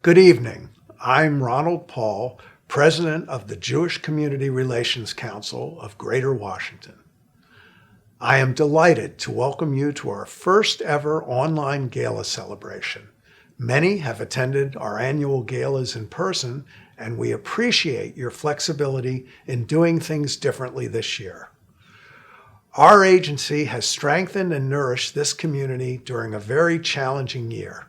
Good evening. I'm Ronald Paul, President of the Jewish Community Relations Council of Greater Washington. I am delighted to welcome you to our first ever online gala celebration. Many have attended our annual galas in person, and we appreciate your flexibility in doing things differently this year. Our agency has strengthened and nourished this community during a very challenging year.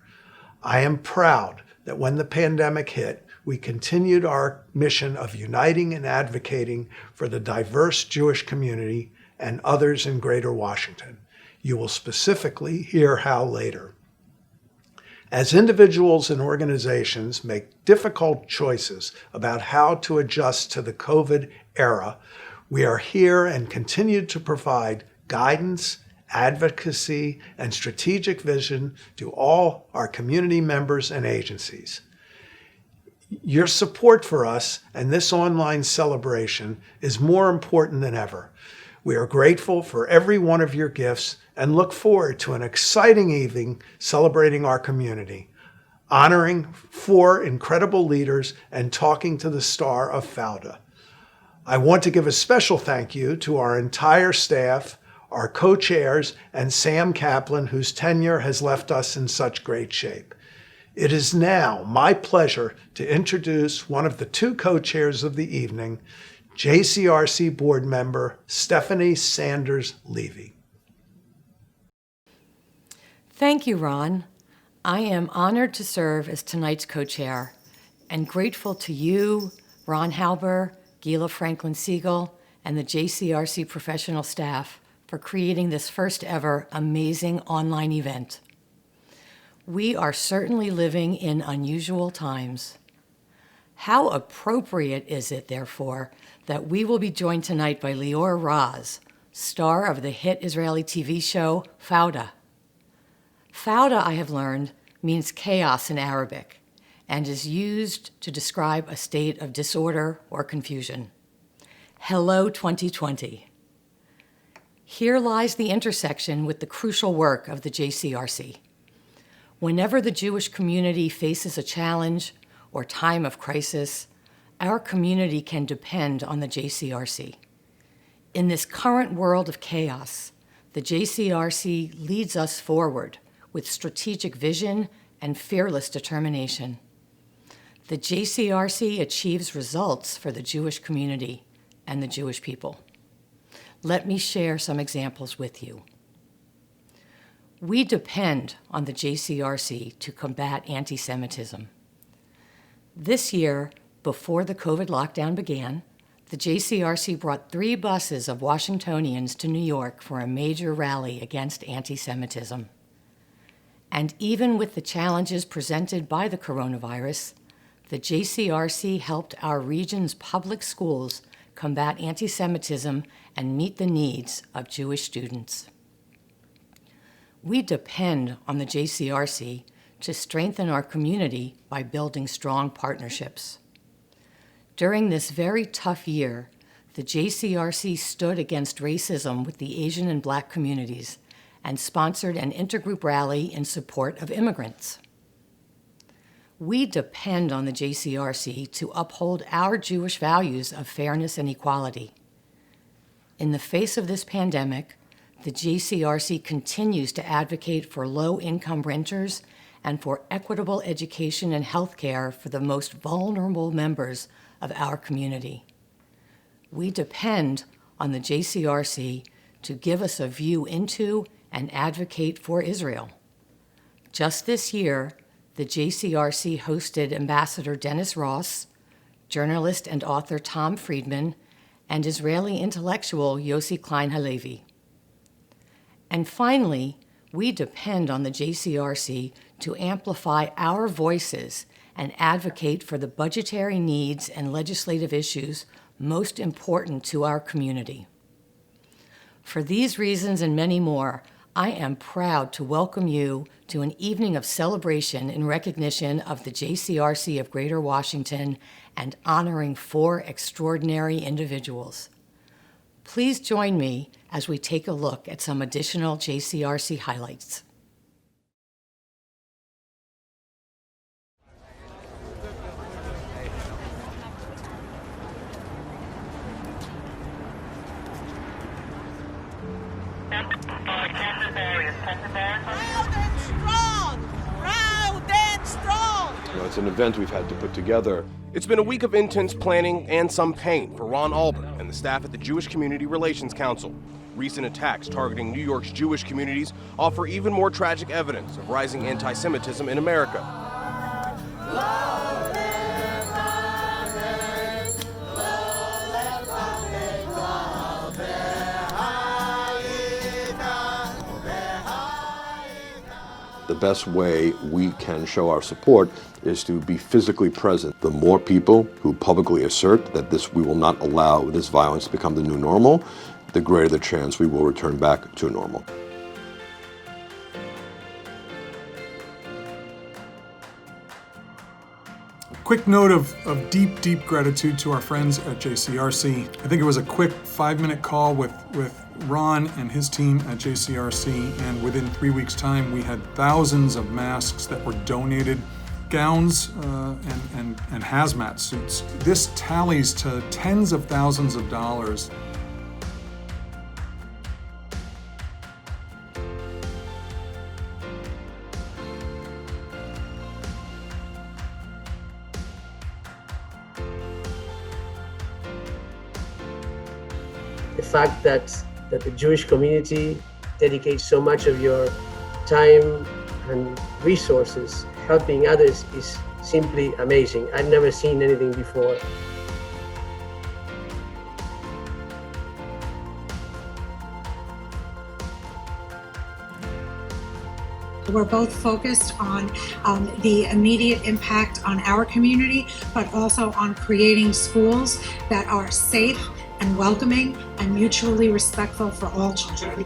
I am proud that when the pandemic hit, we continued our mission of uniting and advocating for the diverse Jewish community and others in Greater Washington. You will specifically hear how later. As individuals and organizations make difficult choices about how to adjust to the COVID era, we are here and continue to provide guidance, advocacy, and strategic vision to all our community members and agencies. Your support for us and this online celebration is more important than ever. We are grateful for every one of your gifts and look forward to an exciting evening celebrating our community, honoring 4 incredible leaders, and talking to the star of Fauda. I want to give a special thank you to our entire staff, our co-chairs, and Sam Kaplan, whose tenure has left us in such great shape. It is now my pleasure to introduce one of the 2 co-chairs of the evening, JCRC board member Stephanie Sanders Levy. Thank you, Ron. I am honored to serve as tonight's co-chair and grateful to you, Ron Halper, Gila Franklin-Siegel, and the JCRC professional staff for creating this first ever amazing online event. We are certainly living in unusual times. How appropriate is it, therefore, that we will be joined tonight by Lior Raz, star of the hit Israeli TV show Fauda. Fauda, I have learned, means chaos in Arabic and is used to describe a state of disorder or confusion. Hello, 2020. Here lies the intersection with the crucial work of the JCRC. Whenever the Jewish community faces a challenge or time of crisis, our community can depend on the JCRC. In this current world of chaos, the JCRC leads us forward with strategic vision and fearless determination. The JCRC achieves results for the Jewish community and the Jewish people. Let me share some examples with you. We depend on the JCRC to combat anti-Semitism. This year, before the COVID lockdown began, the JCRC brought 3 buses of Washingtonians to New York for a major rally against anti-Semitism. And even with the challenges presented by the coronavirus, the JCRC helped our region's public schools combat anti-Semitism and meet the needs of Jewish students. We depend on the JCRC to strengthen our community by building strong partnerships. During this very tough year, the JCRC stood against racism with the Asian and Black communities and sponsored an intergroup rally in support of immigrants. We depend on the JCRC to uphold our Jewish values of fairness and equality. In the face of this pandemic, the JCRC continues to advocate for low-income renters and for equitable education and health care for the most vulnerable members of our community. We depend on the JCRC to give us a view into and advocate for Israel. Just this year, the JCRC hosted Ambassador Dennis Ross, journalist and author Tom Friedman, and Israeli intellectual Yossi Klein Halevi. And finally, we depend on the JCRC to amplify our voices and advocate for the budgetary needs and legislative issues most important to our community. For these reasons and many more, I am proud to welcome you to an evening of celebration in recognition of the JCRC of Greater Washington and honoring 4 extraordinary individuals. Please join me as we take a look at some additional JCRC highlights. Proud and strong! Proud and strong! It's an event we've had to put together. It's been a week of intense planning and some pain for Ronald and the staff at the Jewish Community Relations Council. Recent attacks targeting New York's Jewish communities offer even more tragic evidence of rising anti-Semitism in America. The best way we can show our support is to be physically present. The more people who publicly assert that we will not allow this violence to become the new normal, the greater the chance we will return back to normal. Quick note of deep, deep gratitude to our friends at JCRC. I think it was a quick 5-minute call with Ron and his team at JCRC, and within 3 weeks' time, we had thousands of masks that were donated, gowns and hazmat suits. This tallies to tens of thousands of dollars. The fact that the Jewish community dedicates so much of your time and resources helping others is simply amazing. I've never seen anything before. We're both focused on the immediate impact on our community, but also on creating schools that are safe and welcoming and mutually respectful for all children.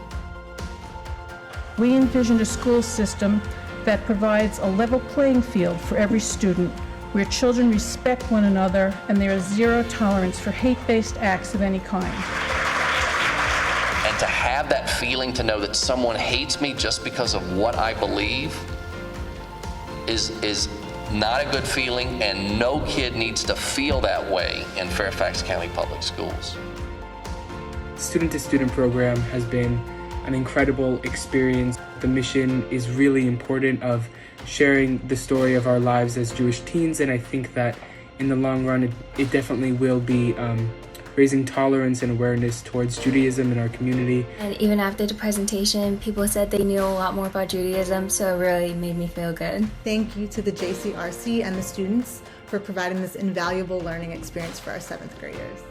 We envisioned a school system that provides a level playing field for every student, where children respect one another and there is zero tolerance for hate-based acts of any kind. And to have that feeling to know that someone hates me just because of what I believe is not a good feeling, and no kid needs to feel that way in Fairfax County Public Schools. Student-to-Student program has been an incredible experience. The mission is really important of sharing the story of our lives as Jewish teens, and I think that in the long run it definitely will be raising tolerance and awareness towards Judaism in our community. And even after the presentation, people said they knew a lot more about Judaism, so it really made me feel good. Thank you to the JCRC and the students for providing this invaluable learning experience for our 7th graders.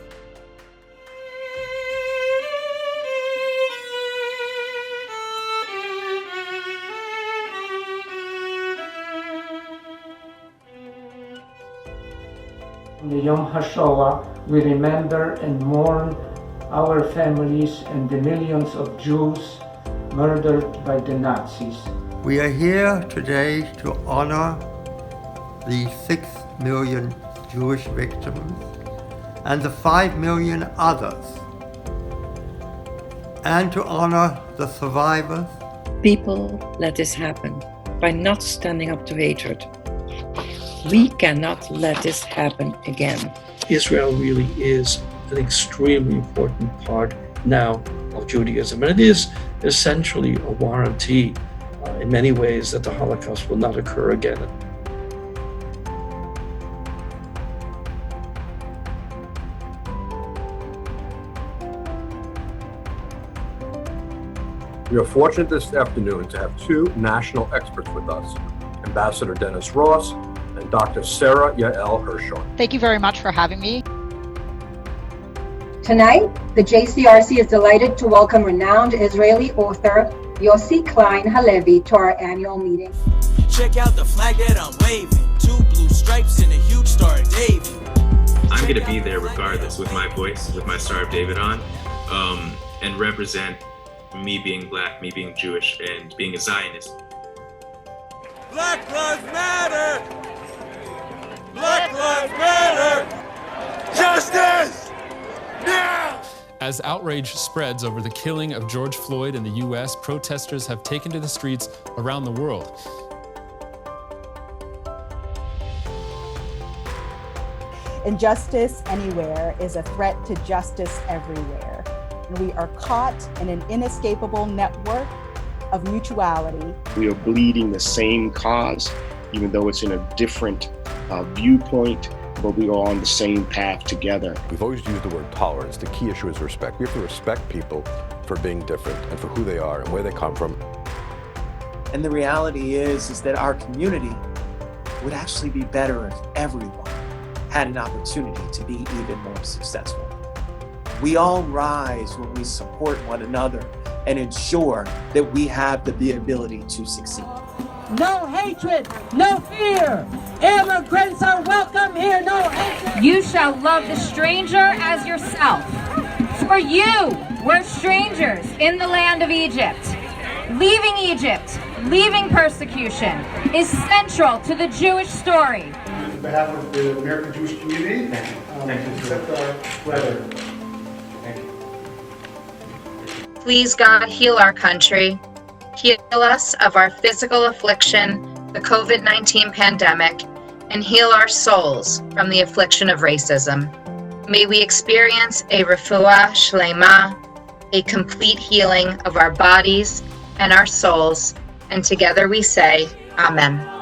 On the Yom HaShoah, we remember and mourn our families and the millions of Jews murdered by the Nazis. We are here today to honor the 6 million Jewish victims and the 5 million others, and to honor the survivors. People let this happen by not standing up to hatred. We cannot let this happen again. Israel really is an extremely important part now of Judaism, and it is essentially a warranty in many ways that the Holocaust will not occur again. We are fortunate this afternoon to have 2 national experts with us, Ambassador Dennis Ross and Dr. Sarah Yael Hirschhorn. Thank you very much for having me. Tonight, the JCRC is delighted to welcome renowned Israeli author Yossi Klein Halevi to our annual meeting. Check out the flag that I'm waving, 2 blue stripes and a huge Star of David. I'm going to be there regardless with my voice, with my Star of David on, and represent me being black, me being Jewish, and being a Zionist. Black Lives Matter! Black Lives Matter! Justice! Now! As outrage spreads over the killing of George Floyd in the U.S., protesters have taken to the streets around the world. Injustice anywhere is a threat to justice everywhere. And we are caught in an inescapable network of mutuality. We are bleeding the same cause, even though it's in a different viewpoint, but we are on the same path together. We've always used the word tolerance. The key issue is respect. We have to respect people for being different and for who they are and where they come from. And the reality is that our community would actually be better if everyone had an opportunity to be even more successful. We all rise when we support one another and ensure that we have the ability to succeed. No hatred, no fear. Immigrants are welcome here, no hatred. You shall love the stranger as yourself. For you were strangers in the land of Egypt. Leaving Egypt, leaving persecution, is central to the Jewish story. On behalf of the American Jewish community, accept our pledge. Thank you. Please, God, heal our country. Heal us of our physical affliction, the COVID-19 pandemic, and heal our souls from the affliction of racism. May we experience a refuah shlema, a complete healing of our bodies and our souls, and together we say, Amen.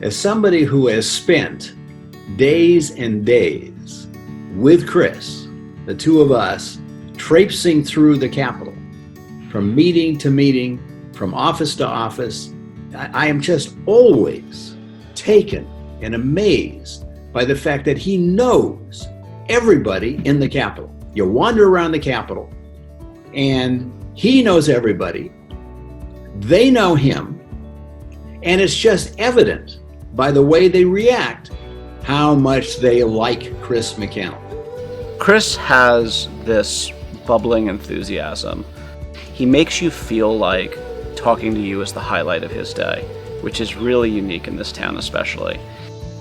As somebody who has spent days and days with Chris, the two of us, traipsing through the Capitol, from meeting to meeting, from office to office, I am just always taken and amazed by the fact that he knows everybody in the Capitol. You wander around the Capitol, and he knows everybody. They know him, and it's just evident by the way they react how much they like Chris McCannell. Chris has this bubbling enthusiasm. He makes you feel like talking to you is the highlight of his day, which is really unique in this town especially.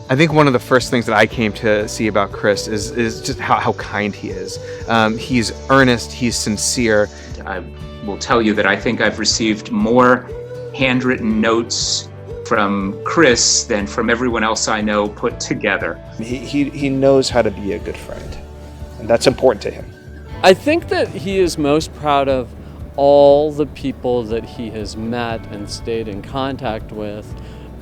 I think one of the first things that I came to see about Chris is just how kind he is. He's earnest, he's sincere. I will tell you that I think I've received more handwritten notes from Chris than from everyone else I know put together. He knows how to be a good friend, and that's important to him. I think that he is most proud of all the people that he has met and stayed in contact with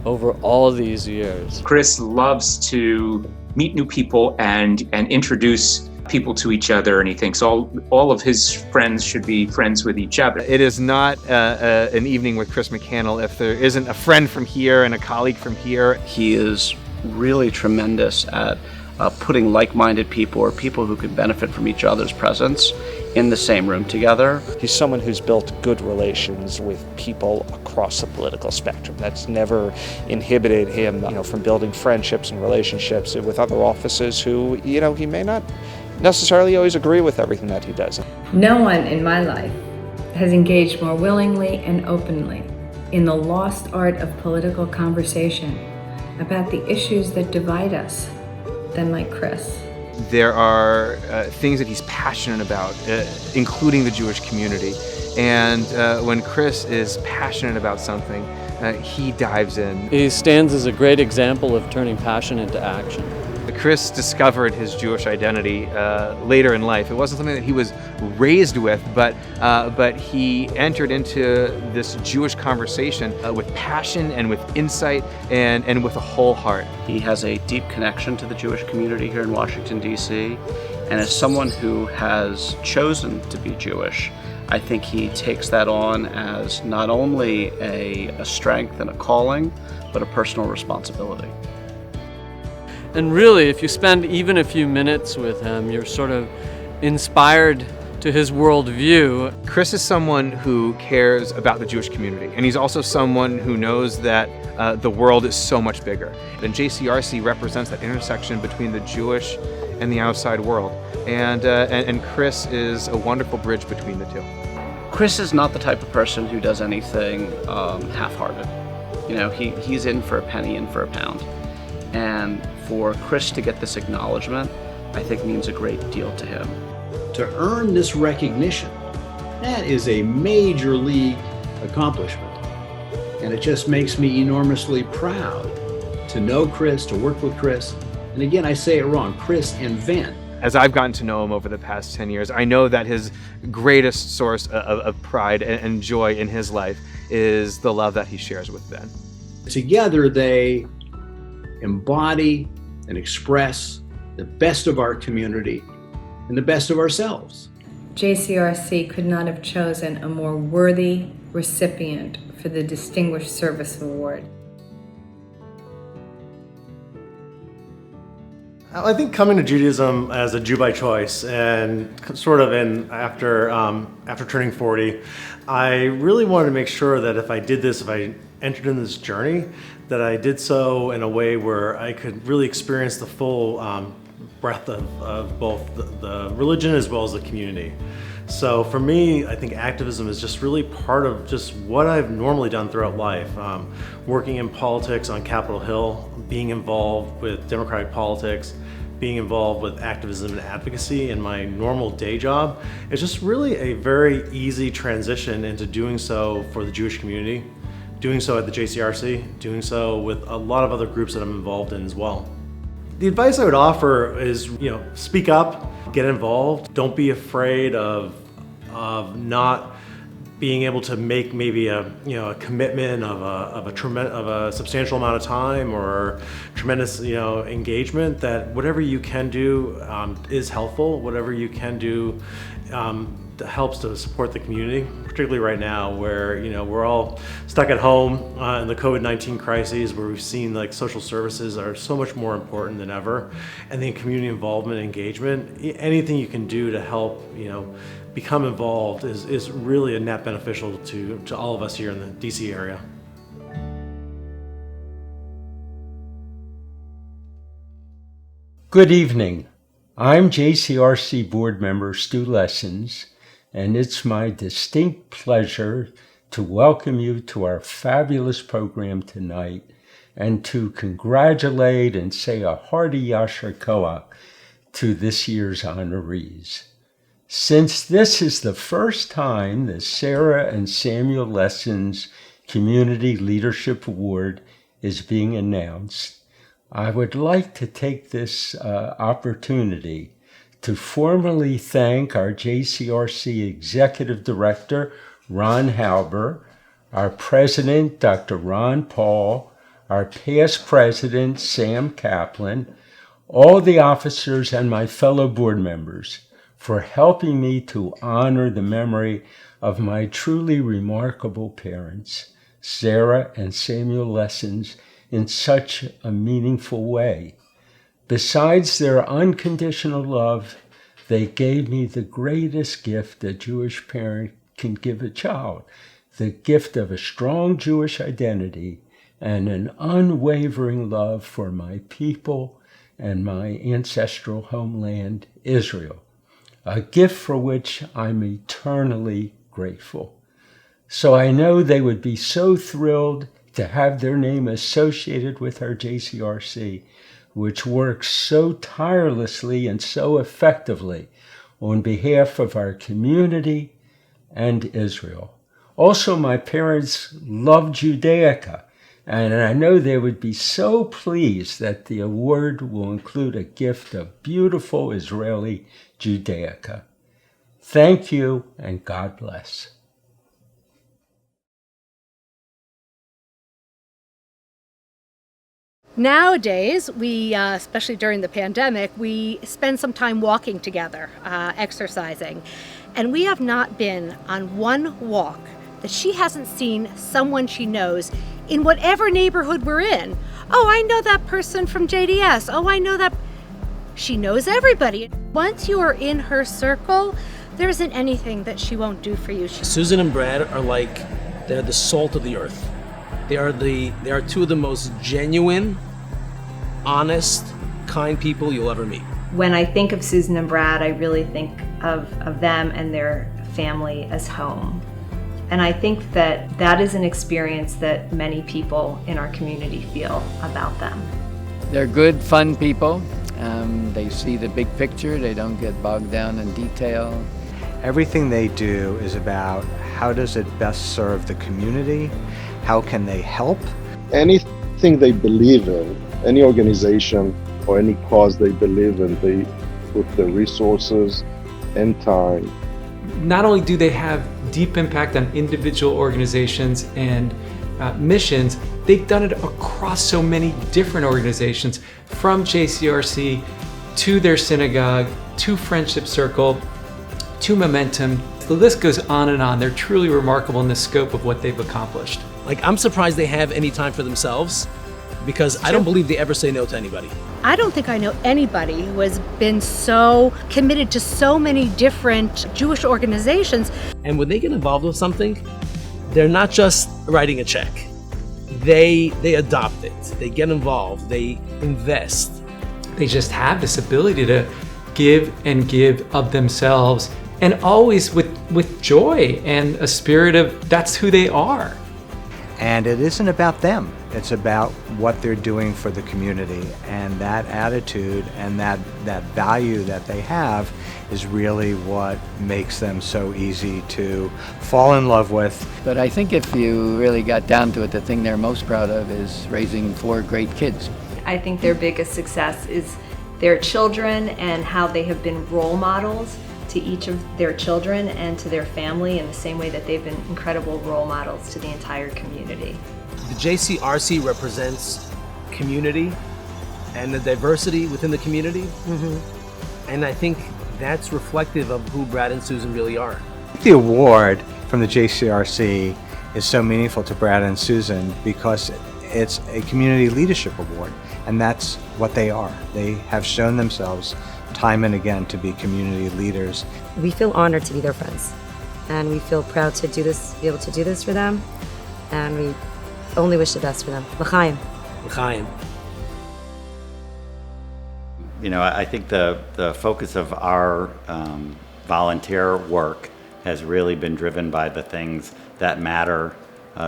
over all these years. Chris loves to meet new people and introduce people to each other, and he thinks all of his friends should be friends with each other. It is not an evening with Chris McCannell if there isn't a friend from here and a colleague from here. He is really tremendous at putting like-minded people or people who can benefit from each other's presence in the same room together. He's someone who's built good relations with people across the political spectrum. That's never inhibited him, from building friendships and relationships with other officers who, he may not necessarily always agree with everything that he does. No one in my life has engaged more willingly and openly in the lost art of political conversation about the issues that divide us than like Chris. There are things that he's passionate about, including the Jewish community. And when Chris is passionate about something, he dives in. He stands as a great example of turning passion into action. Chris discovered his Jewish identity later in life. It wasn't something that he was raised with, but he entered into this Jewish conversation with passion and with insight and with a whole heart. He has a deep connection to the Jewish community here in Washington, D.C., and as someone who has chosen to be Jewish, I think he takes that on as not only a strength and a calling, but a personal responsibility. And really, if you spend even a few minutes with him, you're sort of inspired to his worldview. Chris is someone who cares about the Jewish community, and he's also someone who knows that the world is so much bigger. And JCRC represents that intersection between the Jewish and the outside world. And Chris is a wonderful bridge between the two. Chris is not the type of person who does anything half-hearted. He's in for a penny, in for a pound. And for Chris to get this acknowledgement, I think means a great deal to him. To earn this recognition, that is a major league accomplishment. And it just makes me enormously proud to know Chris, to work with Chris. And again, I say it wrong, Chris and Ven. As I've gotten to know him over the past 10 years, I know that his greatest source of pride and joy in his life is the love that he shares with Ven. Together, they embody and express the best of our community and the best of ourselves. JCRC could not have chosen a more worthy recipient for the Distinguished Service Award. I think coming to Judaism as a Jew by choice, and sort of after turning 40, I really wanted to make sure that if I did this, if I entered in this journey, that I did so in a way where I could really experience the full breadth of both the religion as well as the community. So for me, I think activism is just really part of just what I've normally done throughout life. Working in politics on Capitol Hill, being involved with democratic politics, being involved with activism and advocacy in my normal day job. It's just really a very easy transition into doing so for the Jewish community, doing so at the JCRC, doing so with a lot of other groups that I'm involved in as well. The advice I would offer is, speak up, get involved. Don't be afraid of not being able to make maybe a commitment of a substantial amount of time or tremendous engagement. That whatever you can do is helpful. Whatever you can do helps to support the community, particularly right now where we're all stuck at home in the COVID-19 crises, where we've seen like social services are so much more important than ever, and then community involvement and engagement. Anything you can do to help become involved is really a net beneficial to all of us here in the DC area. Good evening. I'm JCRC board member Stu Lessons, and it's my distinct pleasure to welcome you to our fabulous program tonight and to congratulate and say a hearty Yasher Koach to this year's honorees. Since this is the first time the Sarah and Samuel Lessons Community Leadership Award is being announced, I would like to take this opportunity to formally thank our JCRC Executive Director, Ron Halper, our President, Dr. Ron Paul, our past President, Sam Kaplan, all the officers and my fellow board members for helping me to honor the memory of my truly remarkable parents, Sarah and Samuel Lessons, in such a meaningful way. Besides their unconditional love, they gave me the greatest gift a Jewish parent can give a child, the gift of a strong Jewish identity and an unwavering love for my people and my ancestral homeland, Israel, a gift for which I'm eternally grateful. So I know they would be so thrilled to have their name associated with our JCRC, which works so tirelessly and so effectively on behalf of our community and Israel. Also, my parents loved Judaica, and I know they would be so pleased that the award will include a gift of beautiful Israeli Judaica. Thank you, and God bless. Nowadays, we, especially during the pandemic, we spend some time walking together, exercising. And we have not been on one walk that she hasn't seen someone she knows in whatever neighborhood we're in. Oh, I know that person from JDS. Oh, I know that. She knows everybody. Once you are in her circle, there isn't anything that she won't do for you. Susan and Brad are they're the salt of the earth. They are two of the most genuine, honest, kind people you'll ever meet. When I think of Susan and Brad, I really think of them and their family as home. And I think that is an experience that many people in our community feel about them. They're good, fun people. They see the big picture. They don't get bogged down in detail. Everything they do is about how does it best serve the community? How can they help? Anything they believe in, any organization or any cause they believe in, they put their resources and time. Not only do they have deep impact on individual organizations and missions, they've done it across so many different organizations, from JCRC to their synagogue, to Friendship Circle, to Momentum. The list goes on and on. They're truly remarkable in the scope of what they've accomplished. Like, I'm surprised they have any time for themselves, because I don't believe they ever say no to anybody. I don't think I know anybody who has been so committed to so many different Jewish organizations. And when they get involved with something, they're not just writing a check. They adopt it. They get involved. They invest. They just have this ability to give and give of themselves, and always with joy and a spirit of that's who they are. And it isn't about them. It's about what they're doing for the community. And that attitude and that value that they have is really what makes them so easy to fall in love with. But I think if you really got down to it, the thing they're most proud of is raising 4 great kids. I think their biggest success is their children and how they have been role models to each of their children and to their family in the same way that they've been incredible role models to the entire community. The JCRC represents community and the diversity within the community. And I think that's reflective of who Brad and Susan really are. The award from the JCRC is so meaningful to Brad and Susan because it's a community leadership award, and that's what they are. They have shown themselves time and again to be community leaders. We feel honored to be their friends, and we feel proud to do this, be able to do this for them, and we only wish the best for them. L'chaim. L'chaim. You know, I think the focus of our volunteer work has really been driven by the things that matter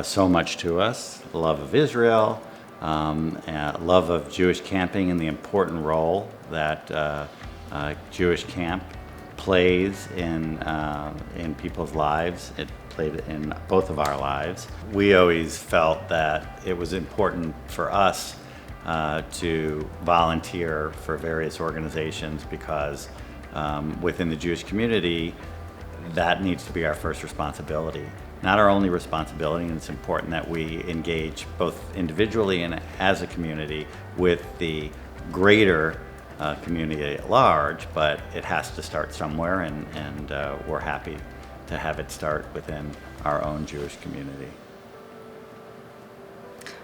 so much to us: love of Israel, love of Jewish camping, and the important role that Jewish camp plays in people's lives. It played in both of our lives. We always felt that it was important for us to volunteer for various organizations because within the Jewish community, that needs to be our first responsibility. Not our only responsibility, and it's important that we engage both individually and as a community with the greater community at large, but it has to start somewhere, and we're happy to have it start within our own Jewish community.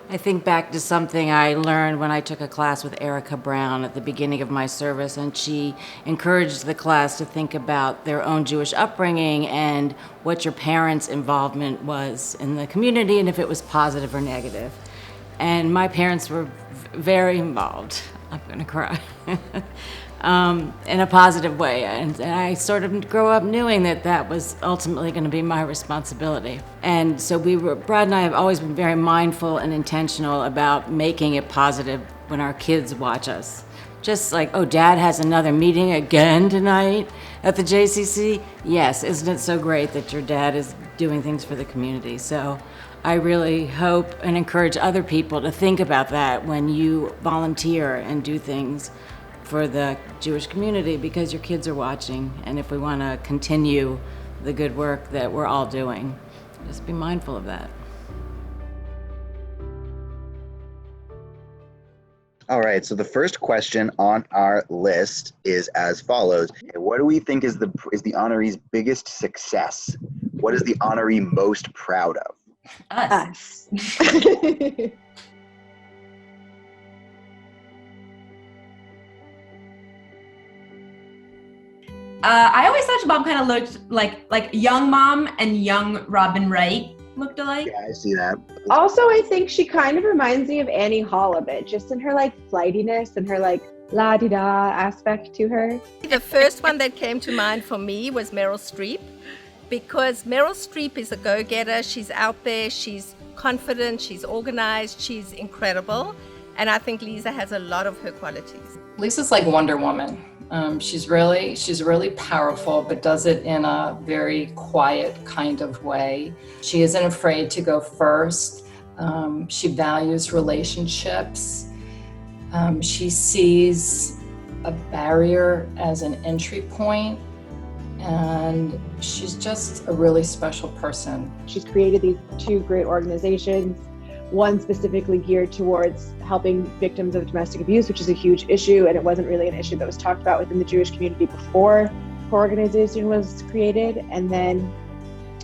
I think back to something I learned when I took a class with Erica Brown at the beginning of my service, and she encouraged the class to think about their own Jewish upbringing and what your parents' involvement was in the community and if it was positive or negative. And my parents were very involved. I'm gonna cry. In a positive way, and I sort of grew up knowing that that was ultimately going to be my responsibility. And so Brad and I have always been very mindful and intentional about making it positive when our kids watch us. Just like, oh, Dad has another meeting again tonight at the JCC? Yes, isn't it so great that your dad is doing things for the community? So I really hope and encourage other people to think about that when you volunteer and do things for the Jewish community, because your kids are watching, and if we want to continue the good work that we're all doing, just be mindful of that. All right, so the first question on our list is as follows. What do we think is the honoree's biggest success? What is the honoree most proud of? Us. I always thought your mom kind of looked like young mom and young Robin Wright looked alike. Yeah, I see that. Also, I think she kind of reminds me of Annie Hall a bit, just in her like flightiness and her like la-di-da aspect to her. The first one that came to mind for me was Meryl Streep, because Meryl Streep is a go-getter. She's out there, she's confident, she's organized, she's incredible. And I think Lisa has a lot of her qualities. Lisa's like Wonder Woman. She's really powerful, but does it in a very quiet kind of way. She isn't afraid to go first. She values relationships. She sees a barrier as an entry point, and she's just a really special person. She's created these two great organizations, one specifically geared towards helping victims of domestic abuse, which is a huge issue, and it wasn't really an issue that was talked about within the Jewish community before her organization was created. And then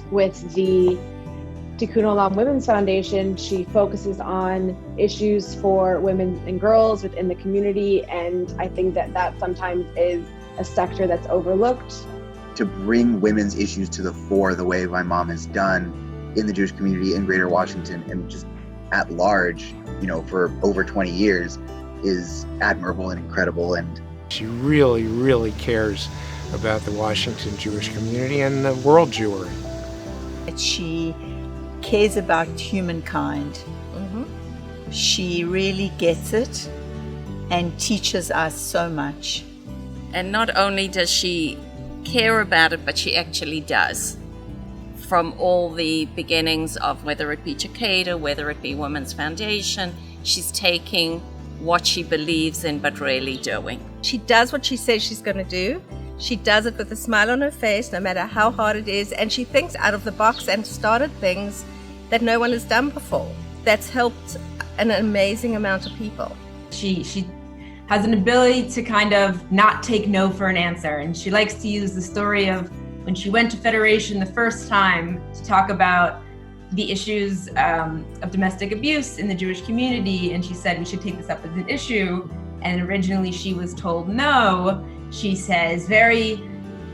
with the Tikkun Olam Women's Foundation, she focuses on issues for women and girls within the community, and I think that sometimes is a sector that's overlooked. To bring women's issues to the fore the way my mom has done in the Jewish community in Greater Washington and just at large, for over 20 years is admirable and incredible. And she really cares about the Washington Jewish community and the world Jewry. She cares about humankind. She really gets it and teaches us so much. And not only does she care about it, but she actually does. From all the beginnings of whether it be Takeda, whether it be Women's Foundation, she's taking what she believes in but really doing. She does what she says she's going to do. She does it with a smile on her face, no matter how hard it is, and she thinks out of the box and started things that no one has done before. That's helped an amazing amount of people. She has an ability to kind of not take no for an answer, and she likes to use the story of when she went to Federation the first time to talk about the issues of domestic abuse in the Jewish community, and she said we should take this up as an issue, and originally she was told no. She says very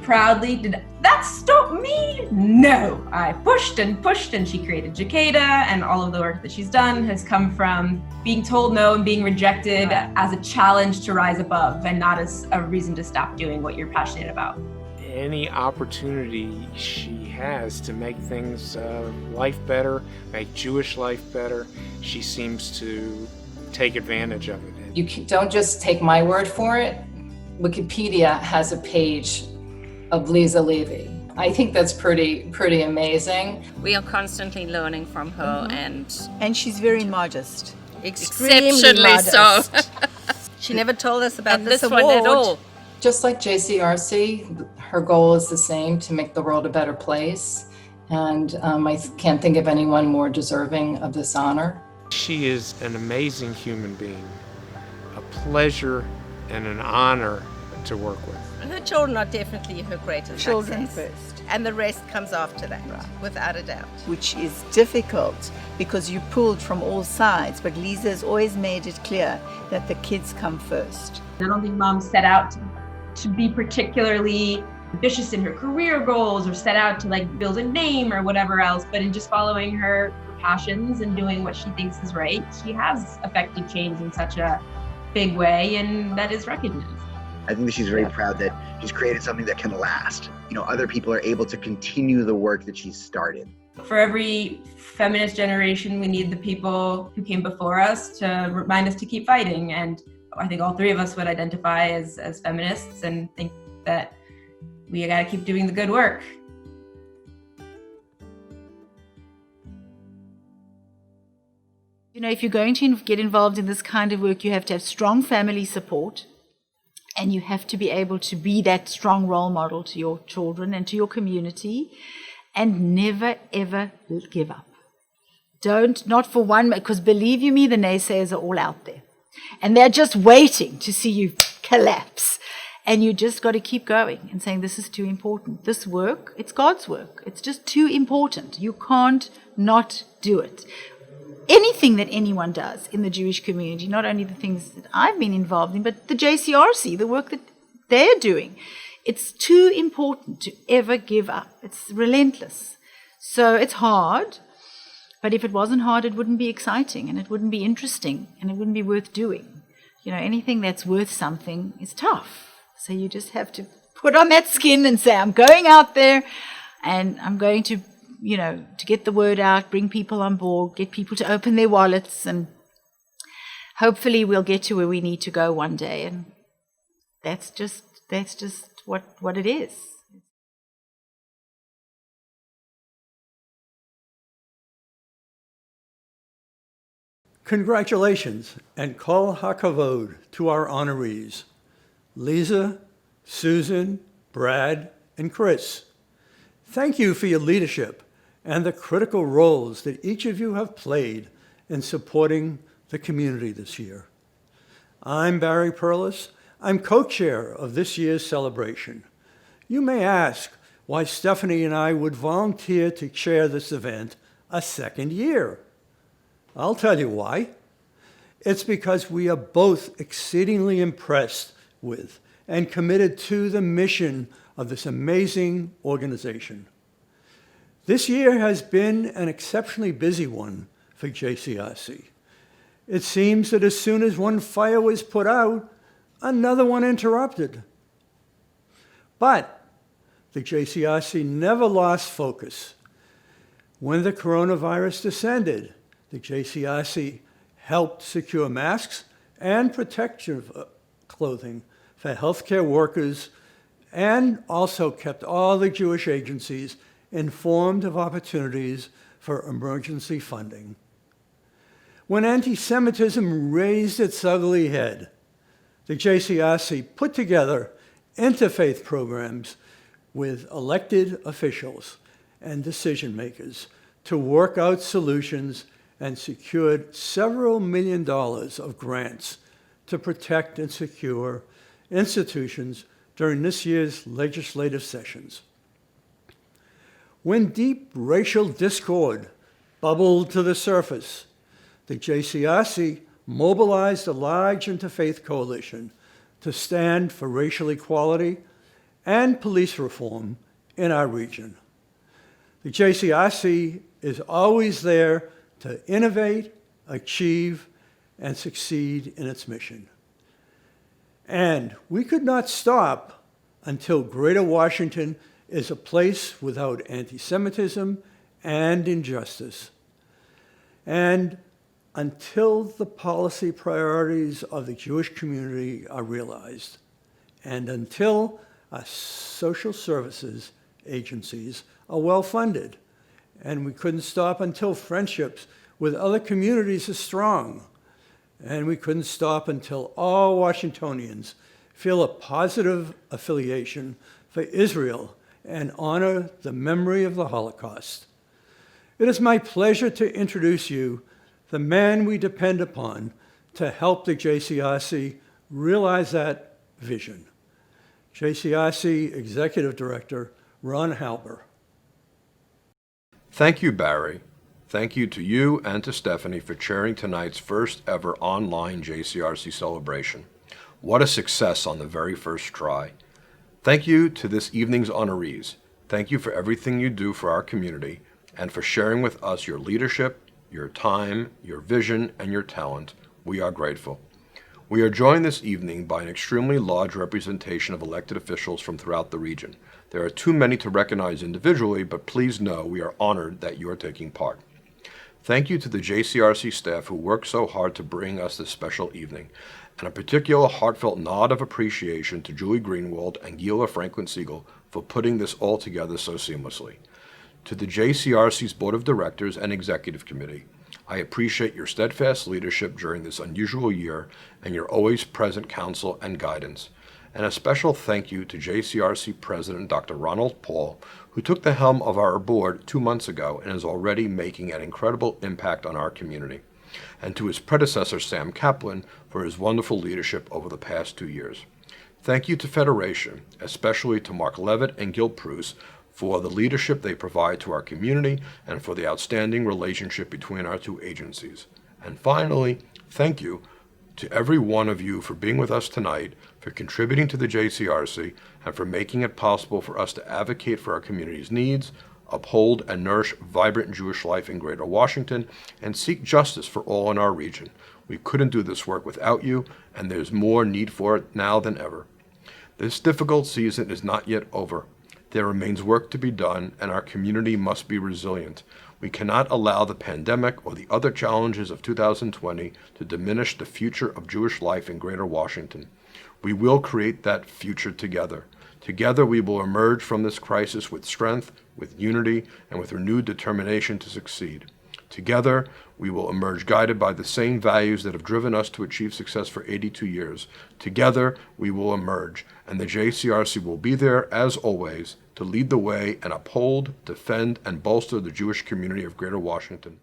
proudly, did that stop me? No, I pushed and she created Takeda, and all of the work that she's done has come from being told no and being rejected as a challenge to rise above and not as a reason to stop doing what you're passionate about. Any opportunity she has to make things, life better, make Jewish life better, she seems to take advantage of it. You don't just take my word for it. Wikipedia has a page of Lisa Levy. I think that's pretty amazing. We are constantly learning from her, and she's very modest. Exceptionally so. She never told us about this award one at all. Just like JCRC, her goal is the same, to make the world a better place. And I can't think of anyone more deserving of this honor. She is an amazing human being, a pleasure and an honor to work with. Her children are definitely her greatest Children success. first. And the rest comes after that, without a doubt. Which is difficult because you pulled from all sides, but Lisa has always made it clear that the kids come first. I don't think Mom set out to be particularly ambitious in her career goals or set out to build a name or whatever else, but in just following her passions and doing what she thinks is right, she has affected change in such a big way, and that is recognized. I think that she's very proud that she's created something that can last. Other people are able to continue the work that she's started. For every feminist generation, we need the people who came before us to remind us to keep fighting. And I think all three of us would identify as feminists and think that we gotta keep doing the good work. If you're going to get involved in this kind of work, you have to have strong family support, and you have to be able to be that strong role model to your children and to your community, and never, ever give up. Not for one, because believe you me, the naysayers are all out there. And they're just waiting to see you collapse. And you just got to keep going and saying, this is too important. This work, it's God's work. It's just too important. You can't not do it. Anything that anyone does in the Jewish community, not only the things that I've been involved in, but the JCRC, the work that they're doing, it's too important to ever give up. It's relentless. So it's hard, but if it wasn't hard, it wouldn't be exciting, and it wouldn't be interesting, and it wouldn't be worth doing. Anything that's worth something is tough. So you just have to put on that skin and say, I'm going out there, and I'm going to to get the word out, bring people on board, get people to open their wallets. And hopefully we'll get to where we need to go one day, and that's just what it is. Congratulations and kol hakavod to our honorees, Lisa, Susan, Brad, and Chris. Thank you for your leadership and the critical roles that each of you have played in supporting the community this year. I'm Barry Perlis. I'm co-chair of this year's celebration. You may ask why Stephanie and I would volunteer to chair this event a second year. I'll tell you why. It's because we are both exceedingly impressed with and committed to the mission of this amazing organization. This year has been an exceptionally busy one for JCRC. It seems that as soon as one fire was put out, another one interrupted. But the JCRC never lost focus. When the coronavirus descended, the JCRC helped secure masks and protective clothing for healthcare workers, and also kept all the Jewish agencies informed of opportunities for emergency funding. When anti-Semitism raised its ugly head, the JCRC put together interfaith programs with elected officials and decision makers to work out solutions, and secured several $1 million of grants to protect and secure institutions during this year's legislative sessions. When deep racial discord bubbled to the surface, the JCRC mobilized a large interfaith coalition to stand for racial equality and police reform in our region. The JCRC is always there to innovate, achieve, and succeed in its mission. And we could not stop until Greater Washington is a place without anti-Semitism and injustice. And until the policy priorities of the Jewish community are realized, and until our social services agencies are well-funded, and we couldn't stop until friendships with other communities are strong, and we couldn't stop until all Washingtonians feel a positive affiliation for Israel and honor the memory of the Holocaust. It is my pleasure to introduce you the man we depend upon to help the JCRC realize that vision. JCRC Executive Director, Ron Halper. Thank you, Barry. Thank you to you and to Stephanie for chairing tonight's first ever online JCRC celebration. What a success on the very first try. Thank you to this evening's honorees. Thank you for everything you do for our community and for sharing with us your leadership, your time, your vision, and your talent. We are grateful. We are joined this evening by an extremely large representation of elected officials from throughout the region. There are too many to recognize individually, but please know we are honored that you are taking part. Thank you to the JCRC staff who worked so hard to bring us this special evening, and a particular heartfelt nod of appreciation to Julie Greenwald and Gila Franklin-Siegel for putting this all together so seamlessly. To the JCRC's Board of Directors and Executive Committee, I appreciate your steadfast leadership during this unusual year and your always present counsel and guidance. And a special thank you to JCRC President Dr. Ronald Paul, who took the helm of our board 2 months ago and is already making an incredible impact on our community. And to his predecessor, Sam Kaplan, for his wonderful leadership over the past 2 years. Thank you to Federation, especially to Mark Levitt and Gil Pruse, for the leadership they provide to our community and for the outstanding relationship between our two agencies. And finally, thank you to every one of you for being with us tonight, for contributing to the JCRC, and for making it possible for us to advocate for our community's needs, uphold and nourish vibrant Jewish life in Greater Washington, and seek justice for all in our region. We couldn't do this work without you, and there's more need for it now than ever. This difficult season is not yet over. There remains work to be done, and our community must be resilient. We cannot allow the pandemic or the other challenges of 2020 to diminish the future of Jewish life in Greater Washington. We will create that future together. Together we will emerge from this crisis with strength, with unity, and with renewed determination to succeed. Together, we will emerge guided by the same values that have driven us to achieve success for 82 years. Together, we will emerge, and the JCRC will be there, as always, to lead the way and uphold, defend, and bolster the Jewish community of Greater Washington.